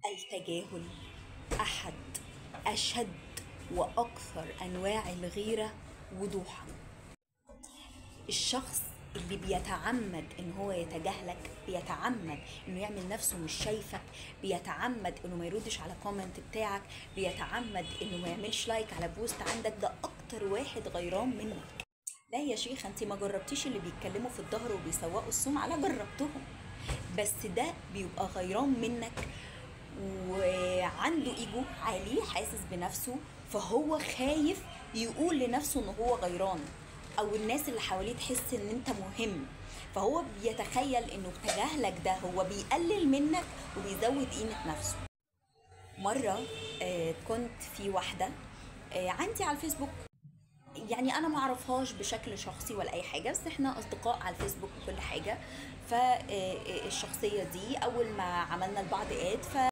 التجاهل أحد أشد وأكثر أنواع الغيرة وضوحا. الشخص اللي بيتعمد ان هو يتجاهلك، بيتعمد انه يعمل نفسه مش شايفك، بيتعمد انه ما يردش على كومنت بتاعك، بيتعمد انه ما يعملش لايك على بوست عندك، ده اكتر واحد غيران منك. لا يا شيخ، انت ما جربتيش اللي بيتكلموا في الظهر وبيسوقوا السمعة؟ لا جربتهم، بس ده بيبقى غيران منك وعنده ايجو عالي، حاسس بنفسه، فهو خايف يقول لنفسه ان هو غيران، او الناس اللي حواليه تحس ان انت مهم، فهو بيتخيل انه بتجاهلك ده هو بيقلل منك وبيزود قيمة نفسه. مرة كنت في واحدة عندي على الفيسبوك، يعني انا ما اعرفهاش بشكل شخصي ولا اي حاجه، بس احنا اصدقاء على الفيسبوك وكل حاجه. فالشخصيه دي اول ما عملنا لبعض اد